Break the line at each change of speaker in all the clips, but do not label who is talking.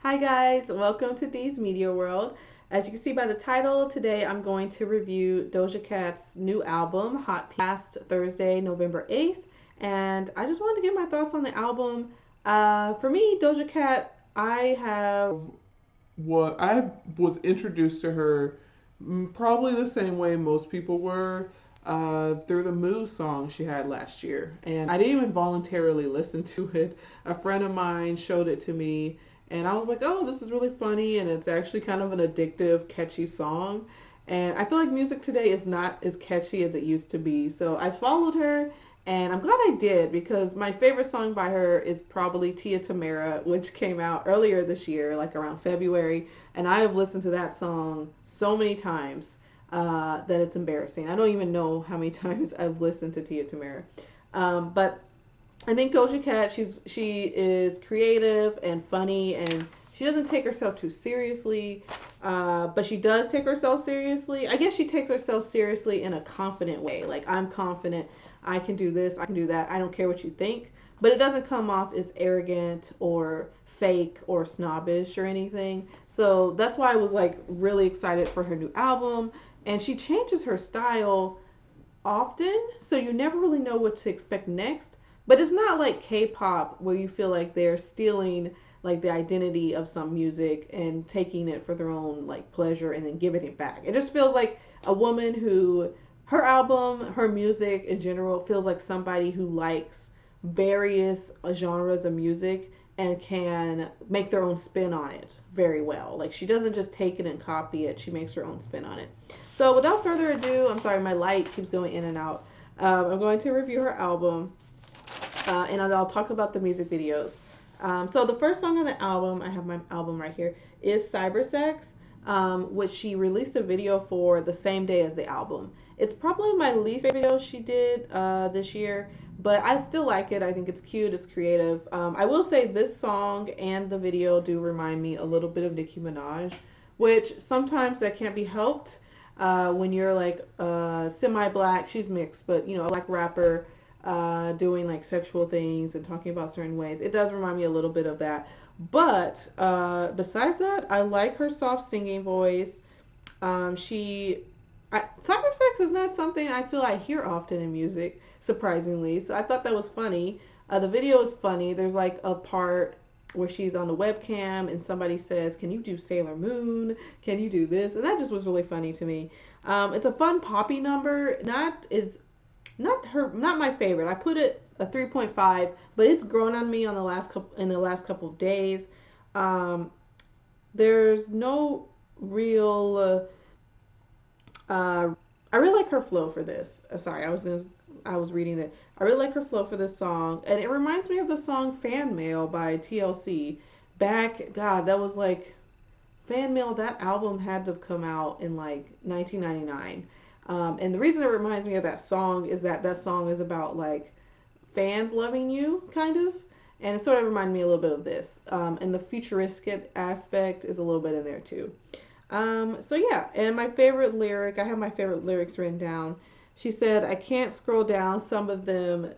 Hi guys, welcome to Dee's Media World. As you can see by the title, today I'm going to review Doja Cat's new album, Hot Past Thursday, November 8th. And I just wanted to get my thoughts on the album. For me, Doja Cat, I have.
Well, I was introduced to her probably the same way most people were through the Move song she had last year. And I didn't even voluntarily listen to it. A friend of mine showed it to me, and I was like, oh, this is really funny, and it's actually kind of an addictive, catchy song. And I feel like music today is not as catchy as it used to be. So I followed her, and I'm glad I did because my favorite song by her is probably Tia Tamara, which came out earlier this year, like around February. And I have listened to that song so many times that it's embarrassing. I don't even know how many times I've listened to Tia Tamara. But I think Doja Cat, she is creative and funny, and she doesn't take herself too seriously. But she does take herself seriously. I guess she takes herself seriously in a confident way. Like, I'm confident, I can do this, I can do that. I don't care what you think. But it doesn't come off as arrogant or fake or snobbish or anything. So that's why I was like really excited for her new album. And she changes her style often, so you never really know what to expect next. But it's not like K-pop where you feel like they're stealing like the identity of some music and taking it for their own like pleasure and then giving it back. It just feels like a woman who her album, her music in general feels like somebody who likes various genres of music and can make their own spin on it very well. Like she doesn't just take it and copy it, she makes her own spin on it. So without further ado, I'm sorry, my light keeps going in and out. I'm going to review her album, and I'll talk about the music videos. So the first song on the album, I have my album right here, is Cybersex, which she released a video for the same day as the album. It's probably my least favorite video she did this year, but I still like it. I think it's cute, it's creative. I will say this song and the video do remind me a little bit of Nicki Minaj, which sometimes that can't be helped when you're like semi-black. She's mixed, but a black rapper doing like sexual things and talking about certain ways. It does remind me a little bit of that. But besides that, I like her soft singing voice. Cyber sex is not something I feel I hear often in music, surprisingly. So I thought that was funny. The video is funny. There's like a part where she's on the webcam and somebody says, "Can you do Sailor Moon? Can you do this?" And that just was really funny to me. It's a fun poppy number. Not my favorite. I put it a 3.5, but it's grown on me on the last couple of days. Um, there's no real I really like her flow for this. Sorry, I was reading that. I really like her flow for this song, and it reminds me of the song "Fan Mail" by TLC. God, that was like Fan Mail. That album had to have come out in like 1999. And the reason it reminds me of that song is that song is about like fans loving you, kind of. And it sort of reminded me a little bit of this. And the futuristic aspect is a little bit in there too. So yeah, and my favorite lyric, I have my favorite lyrics written down. She said, "I can't scroll down some of them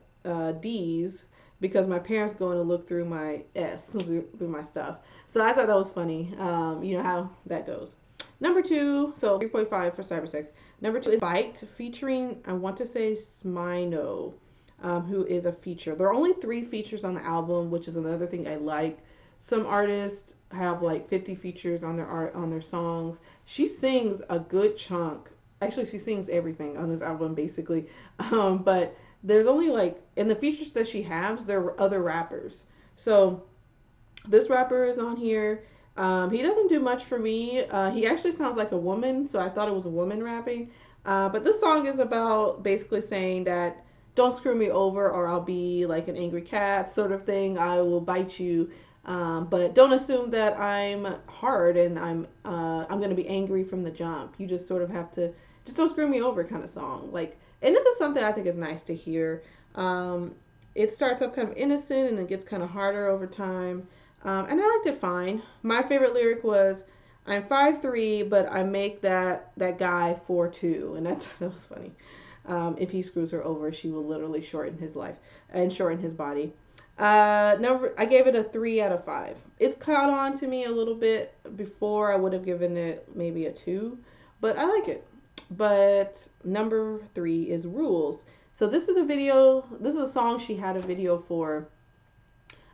D's because my parents going to look through my S, through my stuff." So I thought that was funny. You know how that goes. Number two, so 3.5 for Cybersex. Number two is Fight, featuring, I want to say, Smino, who is a feature. There are only 3 features on the album, which is another thing I like. Some artists have like 50 features on their art on their songs. She sings a good chunk. Actually, she sings everything on this album basically. But there's only like in the features that she has, there are other rappers. So this rapper is on here. He doesn't do much for me. He actually sounds like a woman, so I thought it was a woman rapping. But this song is about basically saying that don't screw me over or I'll be like an angry cat sort of thing. I will bite you. But don't assume that I'm hard and I'm gonna be angry from the jump. You just sort of have to just don't screw me over kind of song. Like, and this is something I think is nice to hear. It starts up kind of innocent and it gets kind of harder over time. And I liked it fine. My favorite lyric was, "I'm 5'3", but I make that guy 4'2", and that was funny. If he screws her over, she will literally shorten his life and shorten his body.
Number, I gave it a 3 out of 5. It's caught on to me a little bit. Before I would have given it maybe a 2, but I like it. But number 3 is Rules. So this is a video. This is a song she had a video for.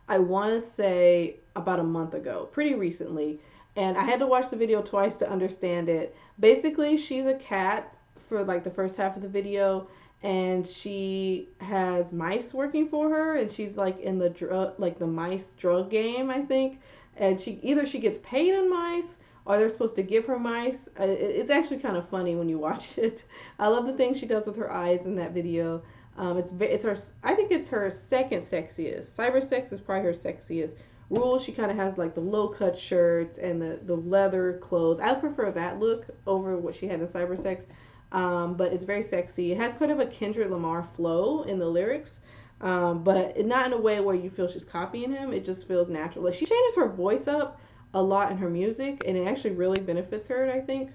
I want to say about a month ago, pretty recently, and I had to watch the video twice to understand it. Basically, she's a cat for like the first half of the video, and she has mice working for her, and she's like in the drug, like the mice drug game, I think. And she gets paid in mice, or they're supposed to give her mice. It's actually kind of funny when you watch it. I love the things she does with her eyes in that video. It's her. I think it's her second sexiest. Cyber Sex is probably her sexiest. Rules, she kind of has like the low cut shirts and the leather clothes. I prefer that look over what she had in Cyber Sex. But it's very sexy. It has kind of a Kendrick Lamar flow in the lyrics, but not in a way where you feel she's copying him. It just feels natural. Like she changes her voice up a lot in her music, and it actually really benefits her, I think.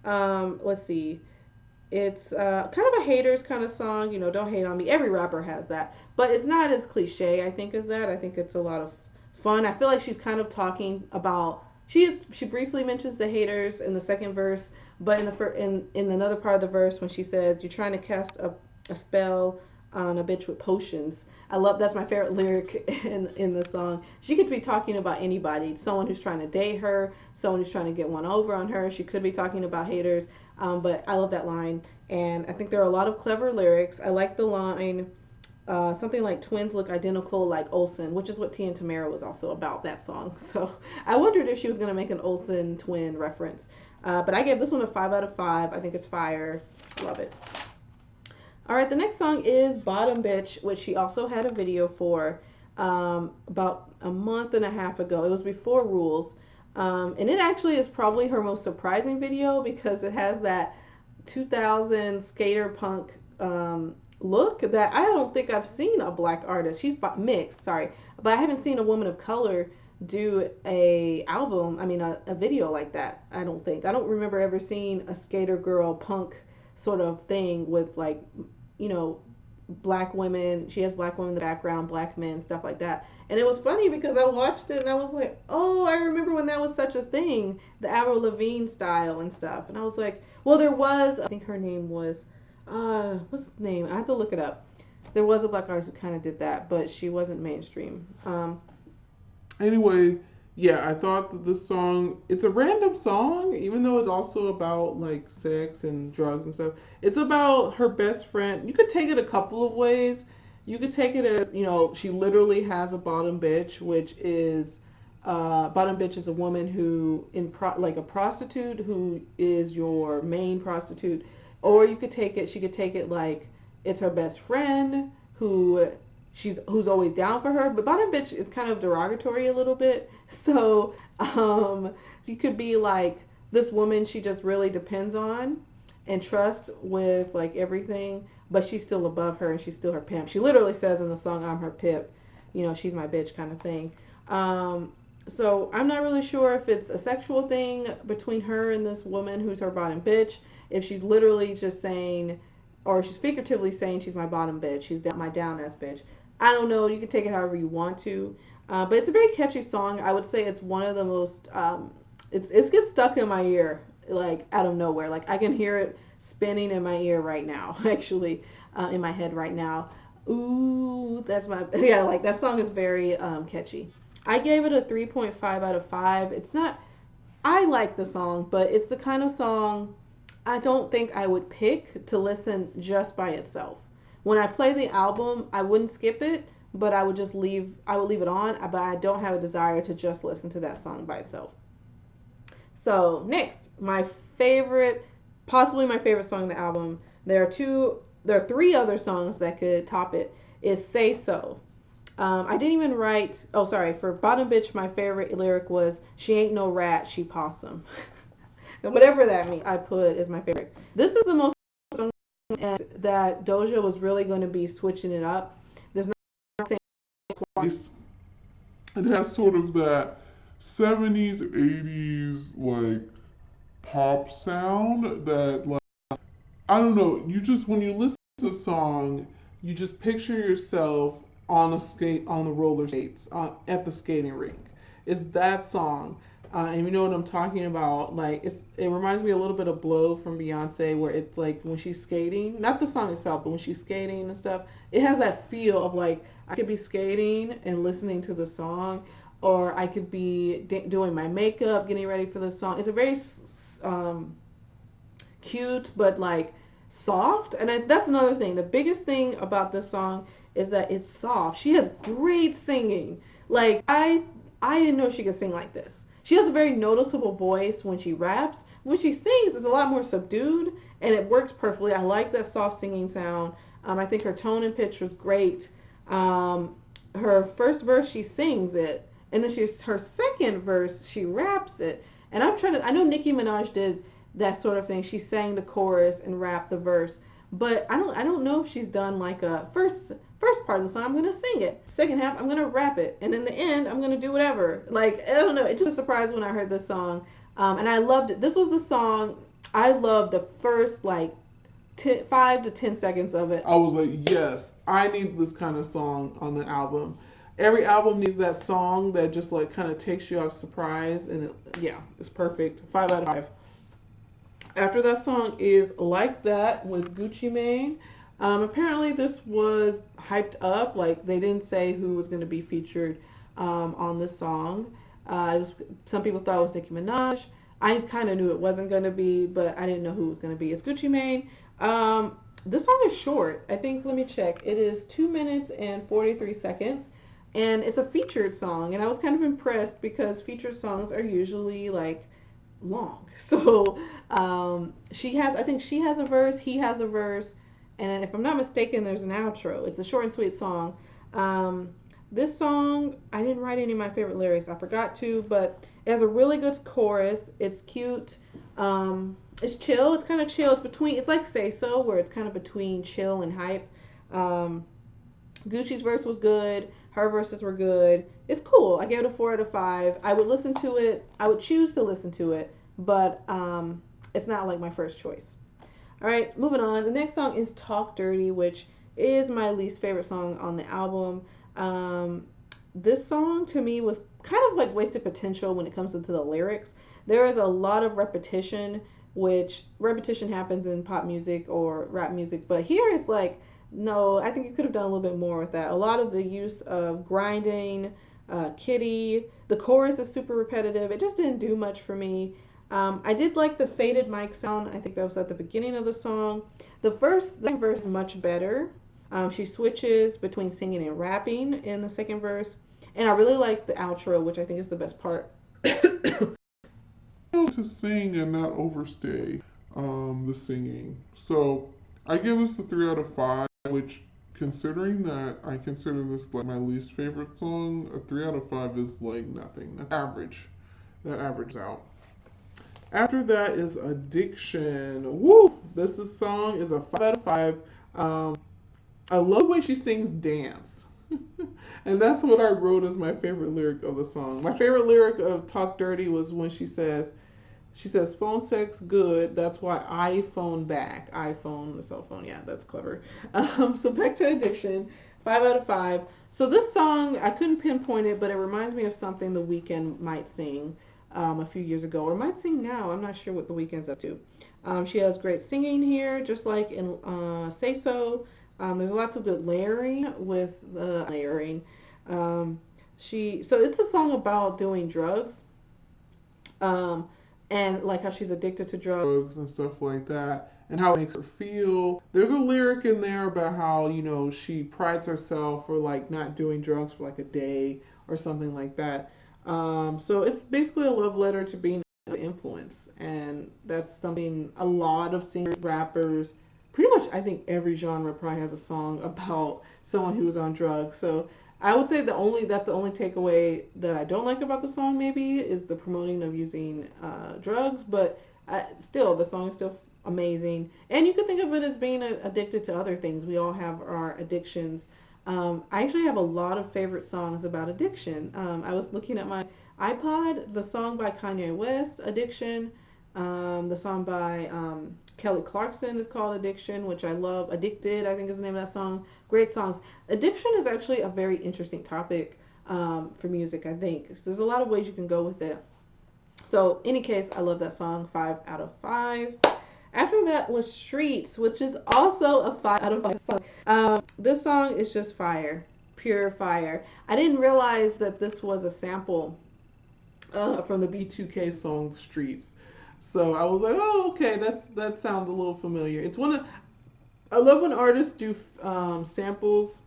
Let's see. It's kind of a haters kind of song, don't hate on me. Every rapper has that, but it's not as cliche, I think, as that. I think it's a lot of fun. I feel like she's kind of talking about she briefly mentions the haters in the second verse, but in another part of the verse when she says you're trying to cast a spell on a bitch with potions. I love that's my favorite lyric in the song. She could be talking about anybody, someone who's trying to date her, someone who's trying to get one over on her. She could be talking about haters, but I love that line, and I think there are a lot of clever lyrics. I like the line. Something like twins look identical like Olsen, which is what Tia and Tamara was also about, that song. So I wondered if she was going to make an Olsen twin reference. But I gave this one a 5 out of 5. I think it's fire. Love it. All right, the next song is Bottom Bitch, which she also had a video for about a month and a half ago. It was before Rules. And it actually is probably her most surprising video because it has that 2000 skater punk look that I don't think I've seen a black artist. She's mixed, sorry, but I haven't seen a woman of color do a video like that. I don't remember ever seeing a skater girl punk sort of thing with like, you know, black women. She has black women in the background, black men, stuff like that. And it was funny because I watched it and I was like, oh, I remember when that was such a thing, the Avril Lavigne style and stuff. And I was like, well, there was, I think her name was what's the name? I have to look it up. There was a black artist who kind of did that, but she wasn't mainstream.
Anyway, yeah, I thought that this song, it's a random song, even though it's also about like sex and drugs and stuff. It's about her best friend. You could take it a couple of ways. You could take it as, she literally has a bottom bitch, which is, bottom bitch is a woman who, like a prostitute who is your main prostitute. Or you could take it, she could take it like it's her best friend who's always down for her. But bottom bitch is kind of derogatory a little bit. So she could be like this woman she just really depends on and trusts with like everything, but she's still above her and she's still her pimp. She literally says in the song, I'm her pimp, she's my bitch kind of thing. So I'm not really sure if it's a sexual thing between her and this woman who's her bottom bitch, if she's literally just saying, or she's figuratively saying she's my bottom bitch, she's my down ass bitch. I don't know. You can take it however you want to, but it's a very catchy song. I would say it's one of the most. It gets stuck in my ear like out of nowhere. Like I can hear it spinning in my ear right now. Actually, in my head right now. Ooh, that's my yeah. Like that song is very catchy. I gave it a 3.5 out of 5. It's not. I like the song, but it's the kind of song I don't think I would pick to listen just by itself. When I play the album, I wouldn't skip it, but I would leave it on, but I don't have a desire to just listen to that song by itself. So, next, possibly my favorite song on the album. There are 3 other songs that could top it. Is Say So. I didn't even write, for Bottom Bitch, my favorite lyric was, she ain't no rat, she possum. And whatever that means, I put is my favorite. This is the most that Doja was really going to be switching it up. There's not saying it has sort of that 70s, 80s like pop sound that like I don't know. You just when you listen to the song, you just picture yourself on a skate on the roller skates at the skating rink. It's that song. And you know what I'm talking about? Like it reminds me a little bit of "Blow" from Beyonce, where it's like when she's skating, not the song itself, but when she's skating and stuff. It has that feel of like I could be skating and listening to the song, or I could be doing my makeup, getting ready for the song. It's a very um, cute but like soft, and that's another thing. The biggest thing about this song is that it's soft. She has great singing. Like I didn't know she could sing like this. She has a very noticeable voice when she raps. When she sings, it's a lot more subdued, and it works perfectly. I like that soft singing sound. I think her tone and pitch was great. um, Her first verse she sings it, and then she's her second verse she raps it. And I know Nicki Minaj did that sort of thing. She sang the chorus and rapped the verse. But I don't know if she's done like a first part of the song I'm gonna sing it. Second half I'm gonna rap it. And in the end I'm gonna do whatever. Like I don't know. It's just a surprise when I heard this song. And I loved it. This was the song I loved the first like 5 to 10 seconds of it. I was like, yes, I need this kind of song on the album. Every album needs that song that just like kind of takes you off surprise, and yeah, it's perfect. 5 out of 5. After that song is Like That with Gucci Mane. Apparently this was hyped up. Like they didn't say who was going to be featured on this song. Some people thought it was Nicki Minaj. I kind of knew it wasn't going to be, but I didn't know who it was going to be. It's Gucci Mane. This song is short. I think, let me check. It is 2 minutes and 43 seconds. And it's a featured song. And I was kind of impressed because featured songs are usually like long. So I think she has a verse, he has a verse, and then if I'm not mistaken, there's an outro. It's a short and sweet song. This song, I didn't write any of my favorite lyrics. I forgot to, but it has a really good chorus. It's cute. It's chill. It's kind of chill. It's like Say So, where it's kind of between chill and hype. Gucci's verse was good. Her verses were good. It's cool. I gave it a 4 out of 5. I would listen to it. I would choose to listen to it, but it's not like my first choice. All right, moving on. The next song is Talk Dirty, which is my least favorite song on the album. This song to me was kind of like wasted potential when it comes into the lyrics. There is a lot of repetition, which repetition happens in pop music or rap music, but here it's like, no, I think you could have done a little bit more with that. A lot of the use of grinding, kitty, the chorus is super repetitive. It just didn't do much for me. I did like the faded mic sound. I think that was at the beginning of the song. The verse is much better. She switches between singing and rapping in the second verse. And I really like the outro, which I think is the best part.
To sing and not overstay the singing. So I give this a 3 out of 5, which considering that I consider this like my least favorite song, a 3 out of 5 is like nothing. That's average. That averages out.
After that is Addiction. Woo! Song is a 5 out of 5. I love the way she sings dance. And that's what I wrote as my favorite lyric of the song. My favorite lyric of Talk Dirty was when she says, phone sex good, that's why I phone back. iPhone, the cell phone, yeah, that's clever. So back to Addiction, 5 out of 5. So this song, I couldn't pinpoint it, but it reminds me of something The Weeknd might sing a few years ago, or might sing now. I'm not sure what The Weeknd's up to. She has great singing here, just like in Say So. There's lots of good layering with the layering. So it's a song about doing drugs. And like how she's addicted to drugs
And stuff like that.
and how it makes her feel. There's a lyric in there about how, she prides herself for like not doing drugs for like a day or something like that. So it's basically a love letter to being an influence, and that's something a lot of singers, rappers, pretty much I think every genre probably has a song about someone who's on drugs. So I would say that's the only takeaway that I don't like about the song maybe is the promoting of using drugs, but still the song is still amazing. And you could think of it as being addicted to other things. We all have our addictions. I actually have a lot of favorite songs about addiction. I was looking at my iPod, the song by Kanye West, Addiction.
The song by Kelly Clarkson is called Addiction, which I love. Addicted, I think is the name of that song. Great songs. Addiction is actually a very interesting topic for music, I think. So there's a lot of ways you can go with it. So, any case, I love that song. 5 out of 5. After that was Streets, which is also a 5 out of 5 song. This song is just fire, pure fire. I didn't realize that this was a sample
From the B2K song Streets. So I was like, oh, okay, that sounds a little familiar. It's one of I love when artists do samples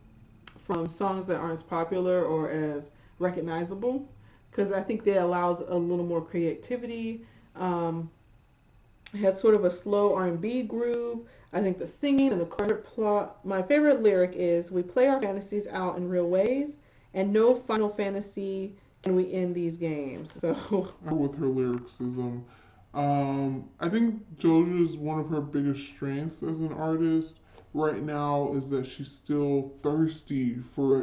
from songs that aren't as popular or as recognizable, because I think that allows a little more creativity. It has sort of a slow R&B groove. I think the singing and the chord plot. My favorite lyric is, "We play our fantasies out in real ways, and no final fantasy can we end these games." So
With her lyricism. I think JoJo's one of her biggest strengths as an artist right now is that she's still thirsty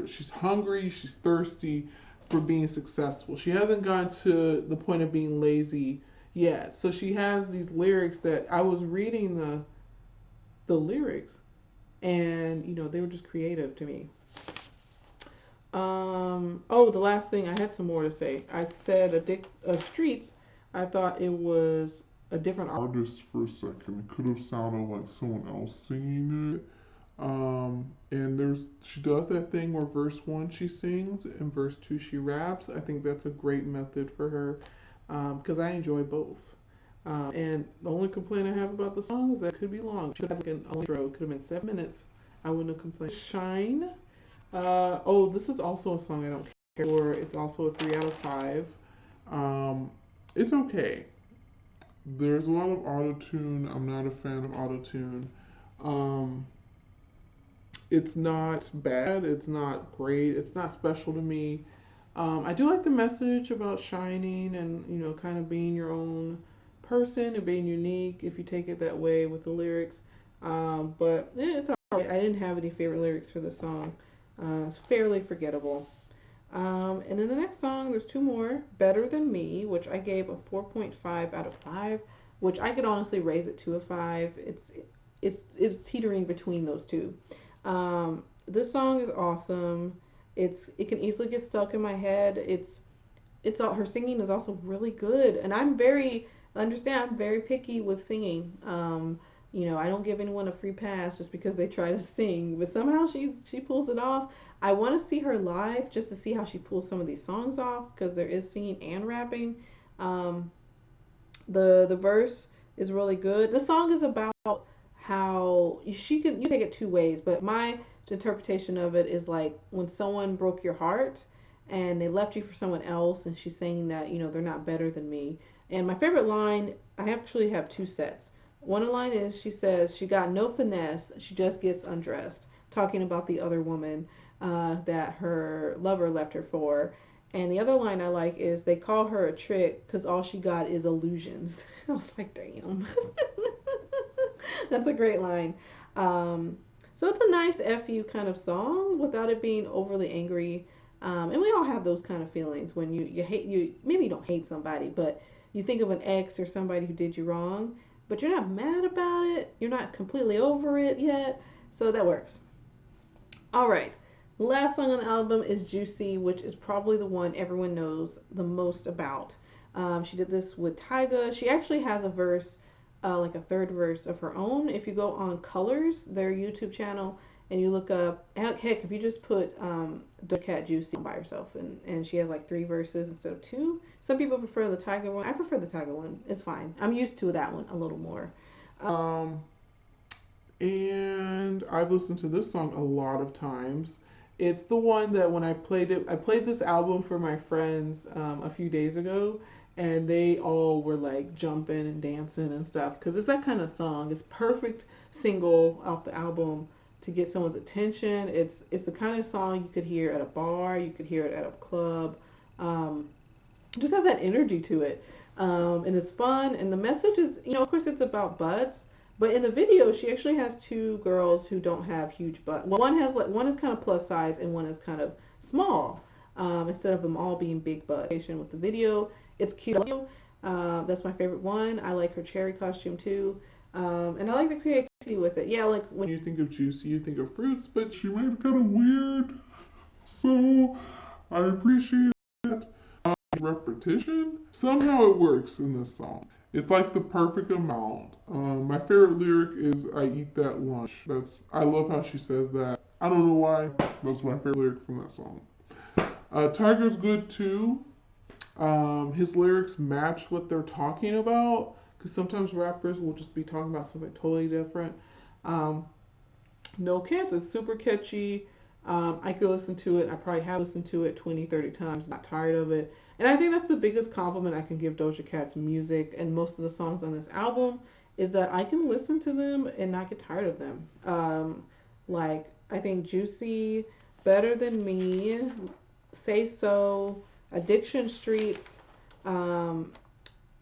she's hungry, she's thirsty for being successful. She hasn't gotten to the point of being lazy yet. So she has these lyrics that I was reading the lyrics, and they were just creative to me. The last thing, I had some more to say. I said Streets. I thought it was a different artist for a second. It could have sounded like someone else singing it. And she does that thing where verse 1 she sings and verse 2 she raps. I think that's a great method for her, because I enjoy both. And the only complaint I have about the song is that it could be long. Should have been an intro. It could have been 7 minutes. I wouldn't have complained. Shine. This is also a song I don't care for. It's also a 3 out of 5. It's okay. There's a lot of auto-tune. I'm not a fan of auto-tune. It's not bad. It's not great. It's not special to me. I do like the message about shining and, kind of being your own person and being unique if you take it that way with the lyrics. But it's alright. I didn't have any favorite lyrics for this song. It's fairly forgettable. And then the next song, there's 2 more. Better Than Me, which I gave a 4.5 out of 5, which I could honestly raise it to a 5. It's teetering between those two. This song is awesome. It can easily get stuck in my head. It's all, her singing is also really good, and I'm very picky with singing. I don't give anyone a free pass just because they try to sing, but somehow she pulls it off. I want to see her live just to see how she pulls some of these songs off, because there is singing and rapping. The verse is really good. The song is about how you take it 2 ways, but my interpretation of it is like when someone broke your heart and they left you for someone else, and she's saying that they're not better than me. And my favorite line, I actually have 2 sets. One line is, she says she got no finesse, she just gets undressed, talking about the other woman that her lover left her for. And the other line I like is, they call her a trick because all she got is illusions. I was like, damn. That's a great line. So it's a nice FU kind of song without it being overly angry. And we all have those kind of feelings when you hate, maybe you don't hate somebody, but you think of an ex or somebody who did you wrong, but you're not mad about it. You're not completely over it yet. So that works. All right. The last song on the album is Juicy, which is probably the one everyone knows the most about. She did this with Tyga. She actually has a verse, like a third verse of her own. If you go on Colors, their YouTube channel, and you look up, heck, if you just put Doja Cat Juicy by herself, and she has like 3 verses instead of 2. Some people prefer the Tyga one. I prefer the Tyga one. It's fine. I'm used to that one a little more.
And I've listened to this song a lot of times. It's the one that when I played this album for my friends a few days ago, and they all were like jumping and dancing and stuff, because it's that kind of song. It's perfect single off the album to get someone's attention. It's the kind of song you could hear at a bar, you could hear it at a club. It just has that energy to it, and it's fun. And the message is, of course, it's about butts. But in the video, she actually has 2 girls who don't have huge butts. Well, one is kind of plus size and one is kind of small. Instead of them all being big butt. With the video, it's cute.
That's my favorite one. I like her cherry costume too. And I like the creativity with it. Yeah, like when
When you think of Juicy, you think of fruits, but she made it kind of weird. So I appreciate that. Repetition. Somehow it works in this song. It's like the perfect amount. My favorite lyric is "I eat that lunch." I love how she says that. I don't know why. That's my favorite lyric from that song. Tiger's good too.
His lyrics match what they're talking about because sometimes rappers will just be talking about something totally different. Um, no Cats is super catchy. I could listen to it. I probably have listened to it 20, 30 times, not tired of it. And I think that's the biggest compliment I can give Doja Cat's music and most of the songs on this album is that I can listen to them and not get tired of them. Like, I think Juicy, Better Than Me, Say So, Addiction Streets, um,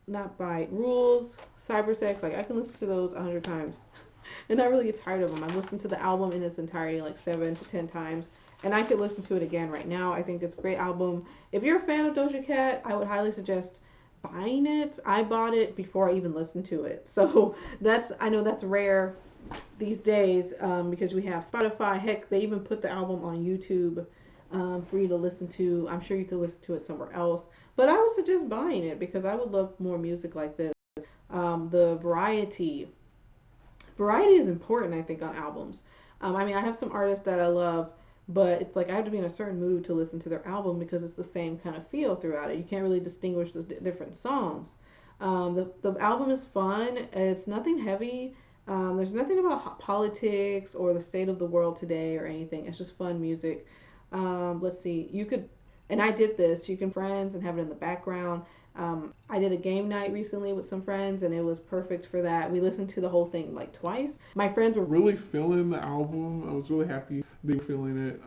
Not Bite Rules, Cyber Sex. Like, I can listen to those 100 times and not really get tired of them. I've listened to the album in its entirety like 7 to 10 times, and I could listen to it again right now. I think it's a great album. If you're a fan of Doja Cat, I would highly suggest buying it. I bought it before I even listened to it, so I know that's rare these days because we have Spotify. Heck, they even put the album on YouTube for you to listen to. I'm sure you could listen to it somewhere else, but I would suggest buying it because I would love more music like this. The variety is important, I think, on albums. I mean, I have some artists that I love, but it's like I have to be in a certain mood to listen to their album because it's the same kind of feel throughout it. You can't really distinguish the different songs. The album is fun. It's nothing heavy. There's nothing about politics or the state of the world today or anything. It's just fun music. Let's see. And I did this. You can friends and have it in the background. I did a game night recently with some friends, and it was perfect for that. We listened to the whole thing like twice. My friends were really feeling the album. I was really happy being feeling it.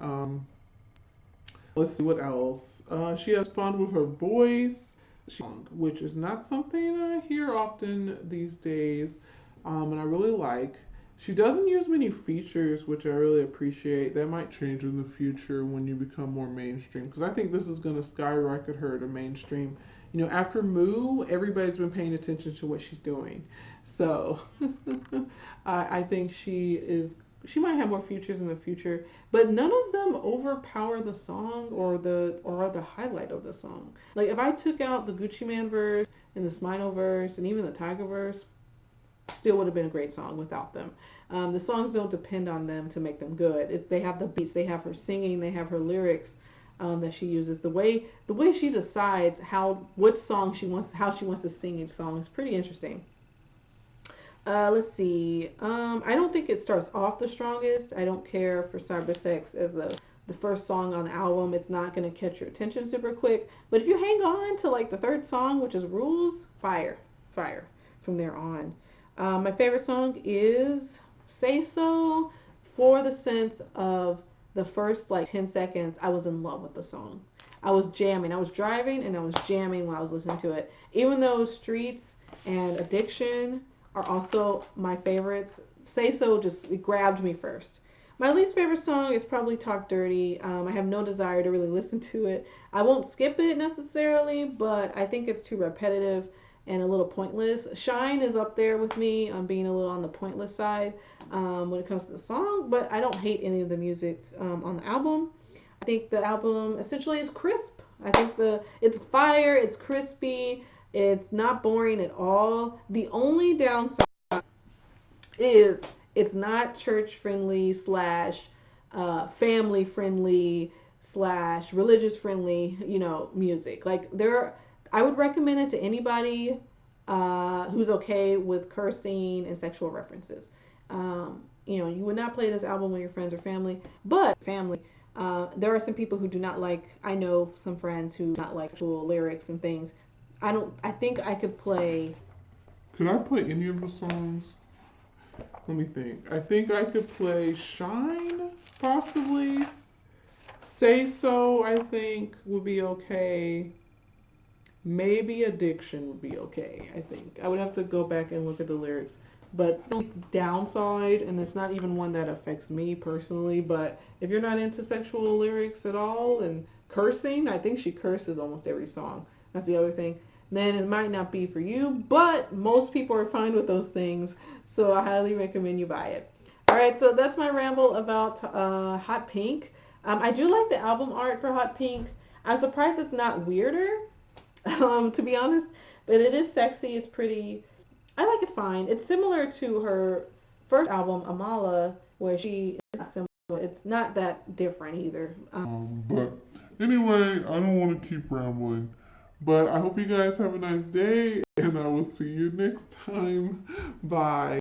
Let's see what else. She has fun with her voice, which is not something I hear often these days, and I really like. She doesn't use many features, which I really appreciate. That might change in the future when you become more mainstream, because I think this is going to skyrocket her to mainstream. You know, after Moo, everybody's been paying attention to what she's doing. So I think she might have more features in the future, but none of them overpower the song or are the highlight of the song. Like if I took out the Gucci Man verse and the Smino verse and even the Tiger verse, still would have been a great song without them. The songs don't depend on them to make them good. They have the beats, they have her singing, they have her lyrics that she uses. The way she decides how she wants to sing each song is pretty interesting. Let's see. I don't think it starts off the strongest. I don't care for Cyber Sex as the first song on the album. It's not going to catch your attention super quick. But if you hang on to like the third song, which is Rules, fire from there on. My favorite song is Say So for the sense of the first like 10 seconds, I was in love with the song. I was jamming. I was driving and I was jamming while I was listening to it. Even though Streets and Addiction are also my favorites, Say So just it grabbed me first. My least favorite song is probably Talk Dirty. I have no desire to really listen to it. I won't skip it necessarily, but I think it's too repetitive and a little pointless. Shine is up there with me on being a little on the pointless side when it comes to the song, but I don't hate any of the music on the album. I think the album essentially is crisp. I think it's fire, it's crispy, it's not boring at all. The only downside is it's not church friendly slash family friendly slash religious friendly, music. Like I would recommend it to anybody who's okay with cursing and sexual references. You would not play this album with your friends or family, but family. There are some people who do not like. I know some friends who do not like sexual lyrics and things. I don't. I think I could play.
Could I play any of the songs?
Let me think. I think I could play Shine, possibly. Say So, I think, would be okay. Maybe Addiction would be okay, I think. I would have to go back and look at the lyrics. But the downside, and it's not even one that affects me personally, but if you're not into sexual lyrics at all and cursing, I think she curses almost every song. That's the other thing.
then it might not be for you. But most people are fine with those things, so I highly recommend you buy it. All right, so that's my ramble about Hot Pink. I do like the album art for Hot Pink. I'm surprised it's not weirder, to be honest, but it is sexy. It's pretty. I like it fine. It's similar to her first album, Amala, where she is similar. It's not that different either.
But anyway, I don't want to keep rambling. But I hope you guys have a nice day, and I will see you next time. Bye.